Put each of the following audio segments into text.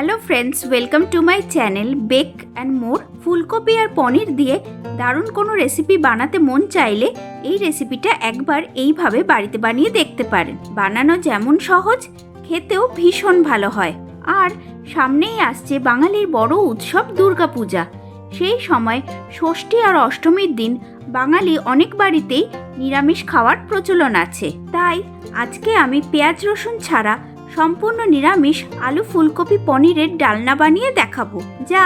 Hello friends, welcome to my channel bake and more. ফুলকপি আর পনির দিয়ে দারুণ কোনো রেসিপি বানাতে মন চাইলে এই রেসিপিটা একবার এইভাবে বাড়িতে বানিয়ে দেখতে পারেন। বানানো যেমন সহজ, খেতেও ভীষণ ভালো হয়। আর সামনেই আসছে বাঙালির বড় উৎসব দুর্গাপূজা। সেই সময় ষষ্ঠী আর অষ্টমীর দিন বাঙালি অনেক বাড়িতেই নিরামিষ খাওয়ার প্রচলন আছে। তাই আজকে আমি পেঁয়াজ রসুন ছাড়া সম্পূর্ণ নিরামিষ আলু ফুলকপি পনিরের ডালনা বানিয়ে দেখাবো, যা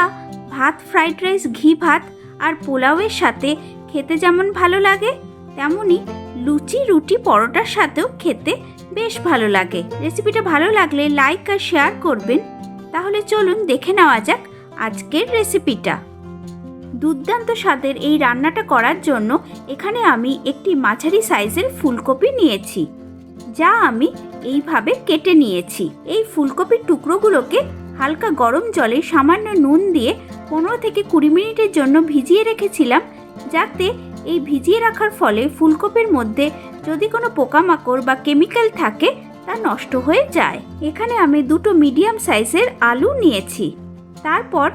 ভাত, ফ্রাইড রাইস, ঘি ভাত আর পোলাওয়ের সাথে খেতে যেমন ভালো লাগে, তেমনি লুচি, রুটি, পরোটার সাথেও খেতে বেশ ভালো লাগে। রেসিপিটা ভালো লাগলে লাইক আর শেয়ার করবেন। তাহলে চলুন দেখে নেওয়া যাক আজকের রেসিপিটা। দুর্দান্ত স্বাদের এই রান্নাটা করার জন্য এখানে আমি একটি মাঝারি সাইজের ফুলকপি নিয়েছি, যা আমি এইভাবে কেটে নিয়েছি। এই ফুলকপির টুকরোগুলোকে হালকা গরম জলে সামান্য নুন দিয়ে 15 থেকে 20 মিনিটের জন্য ভিজিয়ে রেখেছিলাম, যাতে এই ভিজিয়ে রাখার ফলে ফুলকপির মধ্যে যদি কোনো পোকামাকড় বা কেমিক্যাল থাকে তা নষ্ট হয়ে যায়। এখানে আমি দুটো মিডিয়াম সাইজের আলু নিয়েছি। তারপর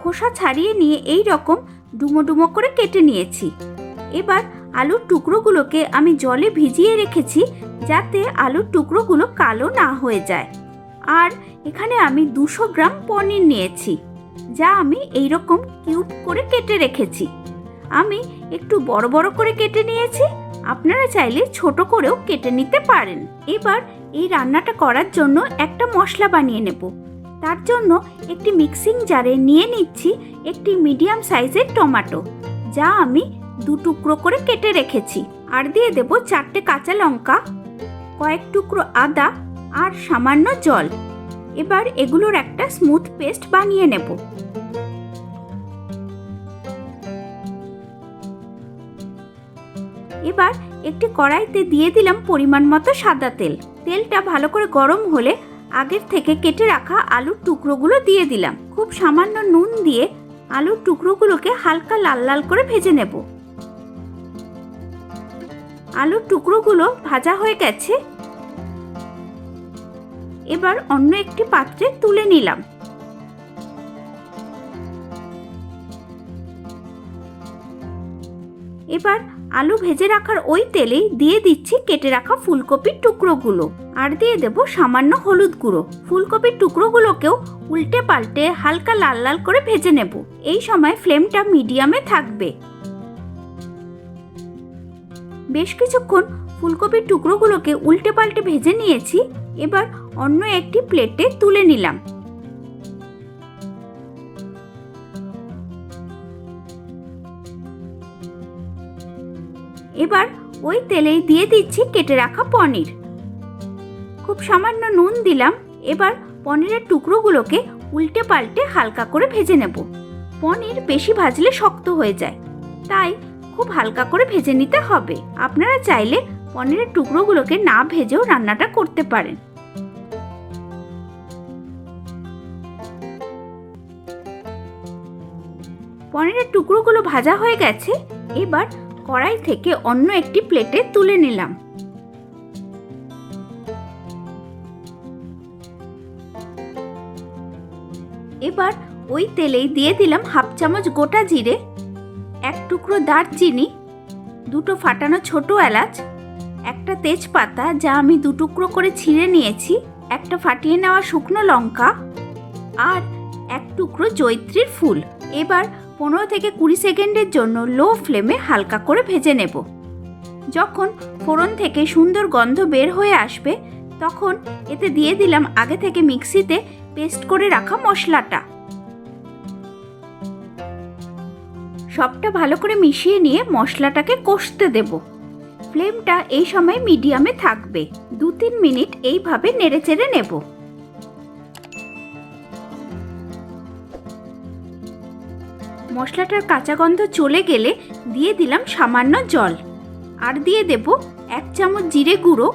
খোসা ছাড়িয়ে নিয়ে এই রকম ডুমো ডুমো করে কেটে নিয়েছি। এবার আলুর টুকরোগুলোকে আমি জলে ভিজিয়ে রেখেছি, যাতে আলুর টুকরোগুলো কালো না হয়ে যায়। আর এখানে আমি 200 গ্রাম পনির নিয়েছি, যা আমি এই রকম কিউব করে কেটে রেখেছি। আমি একটু বড় বড় করে কেটে নিয়েছি, আপনারা চাইলে ছোট করেও কেটে নিতে পারেন। এবার এই রান্নাটা করার জন্য একটা মশলা বানিয়ে নেব। তার জন্য একটি মিক্সিং জারে নিয়ে নিচ্ছি একটি মিডিয়াম সাইজের টমেটো, যা আমি 2 টুকরো করে কেটে রেখেছি। আর দিয়ে দেব 4টে কাঁচা লঙ্কা, কয়েক টুকরো আদা আর সামান্য জল। এবার এগুলোর একটা স্মুথ পেস্ট বানিয়ে নেব। এবার একটি কড়াইতে দিয়ে দিলাম পরিমাণ মতো সাদা তেল। তেলটা ভালো করে গরম হলে আগের থেকে কেটে রাখা আলুর টুকরোগুলো দিয়ে দিলাম। খুব সামান্য নুন দিয়ে আলুর টুকরোগুলোকে হালকা লাল লাল করে ভেজে নেব। আলুর টুকরোগুলো ভাজা হয়ে গেছে। এবার অন্য একটি পাত্রে তুলে নিলাম। এবার আলু ভেজে রাখার ওই তেলেই দিয়ে দিচ্ছি কেটে রাখা ফুলকপির টুকরোগুলো, আর দিয়ে দেব সামান্য হলুদ গুঁড়ো। ফুলকপির টুকরোগুলোকেও উল্টে পাল্টে হালকা লাল লাল করে ভেজে নেব। এই সময় ফ্লেমটা মিডিয়ামে থাকবে। বেশ কিছুক্ষণ ফুলকপির টুকরোগুলোকে উল্টে পাল্টে ভেজে নিয়েছি। এবার অন্য একটি প্লেটে তুলে নিলাম। এবার ওই তেলেই দিয়ে দিচ্ছি কেটে রাখা পনির। খুব সামান্য নুন দিলাম। এবার পনিরের টুকরোগুলোকে উল্টে পাল্টে হালকা করে ভেজে নেব। পনির বেশি ভাজলে শক্ত হয়ে যায়, তাই খুব হালকা করে ভেজে নিতে হবে। আপনারা চাইলে পনিরের টুকরোগুলোকে না ভেজেও রান্নাটা করতে পারেন। পনিরের টুকরোগুলো ভাজা হয়ে গেছে। এবার কড়াই থেকে অন্য একটি প্লেটে তুলে নিলাম। এবার ওই তেলেই দিয়ে দিলাম 1/2 চামচ গোটা জিরে, 1 টুকরো দারচিনি, 2টো ফাটানো ছোট এলাচ, একটা তেজপাতা যা আমি 2 টুকরো করে ছিঁড়ে নিয়েছি, একটা ফাটিয়ে নেওয়া শুকনো লঙ্কা আর 1 টুকরো জয়িত্রীর ফুল। এবার 15 থেকে 20 সেকেন্ডের জন্য লো ফ্লেমে হালকা করে ভেজে নেব। যখন ফোড়ন থেকে সুন্দর গন্ধ বের হয়ে আসবে, তখন এতে দিয়ে দিলাম আগে থেকে মিক্সিতে পেস্ট করে রাখা মশলাটা। সবটা ভালো করে মিশিয়ে নিয়ে মশলাটাকে কষতে দেব। ফ্লেমটা এই সময় মিডিয়ামে থাকবে। 2-3 মিনিট এইভাবে নেড়েচেড়ে নেব। মশলাটার কাঁচা গন্ধ চলে গেলে দিয়ে দিলাম সামান্য জল, আর দিয়ে দেব 1 চামচ জিরে গুঁড়ো,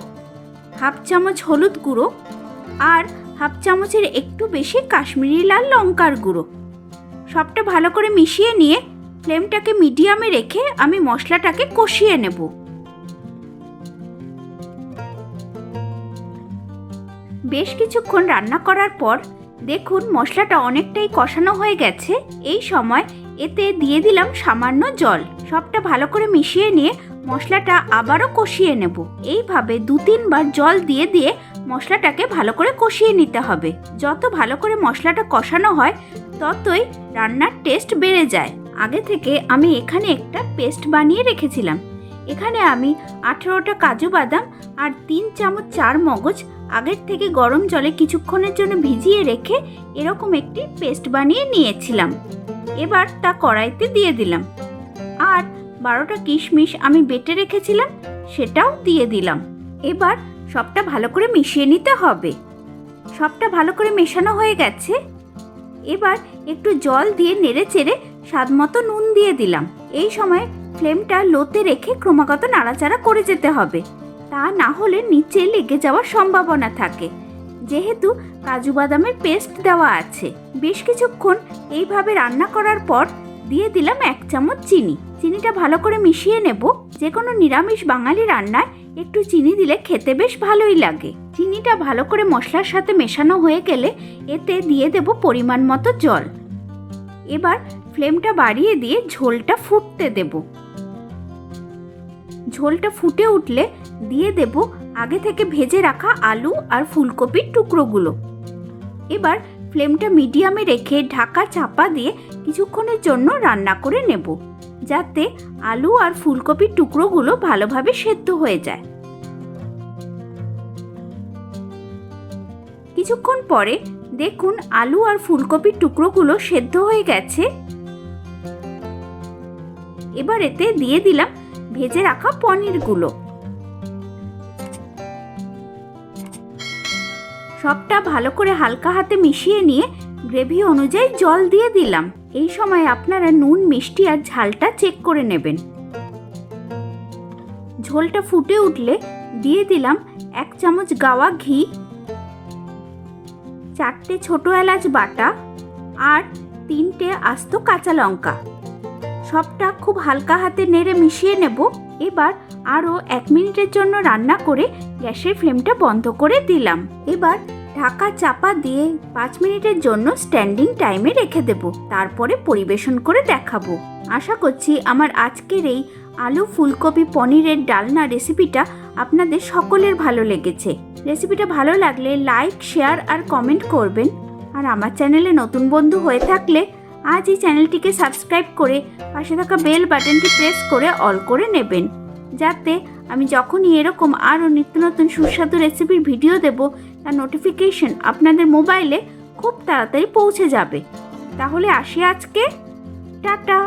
1/2 চামচ হলুদ গুঁড়ো আর 1/2 চামচের একটু বেশি কাশ্মীরি লাল লঙ্কার গুঁড়ো। সবটা ভালো করে মিশিয়ে নিয়ে ফ্লেমটাকে মিডিয়ামে রেখে আমি মশলাটাকে কষিয়ে নেব। বেশ কিছুক্ষণ রান্না করার পর দেখুন মশলাটা অনেকটাই কষানো হয়ে গেছে। এই সময় এতে দিয়ে দিলাম সামান্য জল। সবটা ভালো করে মিশিয়ে নিয়ে মশলাটা আবারও কষিয়ে নেব। এইভাবে 2-3 বার জল দিয়ে দিয়ে মশলাটাকে ভালো করে কষিয়ে নিতে হবে। যত ভালো করে মশলাটা কষানো হয় ততই রান্নার টেস্ট বেড়ে যায়। আগে থেকে আমি এখানে একটা পেস্ট বানিয়ে রেখেছিলাম। এখানে আমি 18টা কাজু বাদাম আর 3 চামচ চার মগজ আগের থেকে গরম জলে কিছুক্ষণের জন্য ভিজিয়ে রেখে এরকম একটি পেস্ট বানিয়ে নিয়েছিলাম। এবার তা কড়াইতে দিয়ে দিলাম। আর 12টা কিশমিশ আমি বেটে রেখেছিলাম, সেটাও দিয়ে দিলাম। এবার সবটা ভালো করে মিশিয়ে নিতে হবে। সবটা ভালো করে মেশানো হয়ে গেছে। এবার একটু জল দিয়ে নেড়ে চেড়ে স্বাদমতো নুন দিয়ে দিলাম। এই সময় ফ্লেমটা লোতে রেখে ক্রমাগত নাড়াচাড়া করে যেতে হবে, তা না হলে নিচে লেগে যাওয়ার সম্ভাবনা থাকে। যেহেতু কাজু বাদামের পেস্ট দেওয়া আছে, বেশ কিছুক্ষণ এইভাবে রান্না করার পর দিয়ে দিলাম 1 চামচ চিনি। চিনিটা ভালো করে মিশিয়ে নেব। যে কোনো নিরামিষ বাঙালি রান্নায় একটু চিনি দিলে খেতে বেশ ভালোই লাগে। চিনিটা ভালো করে মশলার সাথে মেশানো হয়ে গেলে এতে দিয়ে দেব পরিমাণ মতো জল। এবার ফ্লেমটা বাড়িয়ে দিয়ে ঝোলটা ফুটতে দেব। ঝোলটা ফুটে উঠলে দিয়ে দেব আগে থেকে ভেজে রাখা আলু আর ফুলকপির টুকরোগুলো। এবার ফ্লেমটা মিডিয়ামে রেখে ঢাকা চাপা দিয়ে কিছুক্ষণের জন্য রান্না করে নেব, যাতে আলু আর ফুলকপির টুকরোগুলো ভালোভাবে সেদ্ধ হয়ে যায়। কিছুক্ষণ পরে দেখুন আলু আর ফুলকপির টুকরোগুলো সেদ্ধ হয়ে গেছে। এবার এতে দিয়ে দিলাম ভেজে রাখা পনিরগুলো। সবটা ভালো করে হালকা হাতে মিশিয়ে নিয়ে গ্রেভি অনুযায়ী জল দিয়ে দিলাম। এই সময় আপনারা নুন, মিষ্টি আর ঝালটা চেক করে নেবেন। ঝোলটা ফুটে উঠলে দিয়ে দিলাম 1 চামচ গাওয়া ঘি, 4টে ছোট এলাচ বাটা আর 3টে আস্ত কাঁচা লঙ্কা। সবটা খুব হালকা হাতে নেড়ে মিশিয়ে নেব। এবার আরও 1 মিনিটের জন্য রান্না করে গ্যাসের ফ্লেমটা বন্ধ করে দিলাম। এবার ঢাকা চাপা দিয়ে 5 মিনিটের জন্য স্ট্যান্ডিং টাইমে রেখে দেব। তারপরে পরিবেশন করে দেখাবো। আশা করছি আমার আজকের এই আলু ফুলকপি পনিরের ডালনা রেসিপিটা আপনাদের সকলের ভালো লেগেছে। রেসিপিটা ভালো লাগলে লাইক, শেয়ার আর কমেন্ট করবেন। আর আমার চ্যানেলে নতুন বন্ধু হয়ে থাকলে আজই চ্যানেলটিকে সাবস্ক্রাইব করে পাশে থাকা বেল বাটনটি প্রেস করে অল করে নেবেন, যাতে আমি যখনই এরকম আরও নিত্য নতুন সুস্বাদু রেসিপির ভিডিও দেব তার নোটিফিকেশন আপনাদের মোবাইলে খুব তাড়াতাড়ি পৌঁছে যাবে। তাহলে আসি আজকে, টাটা।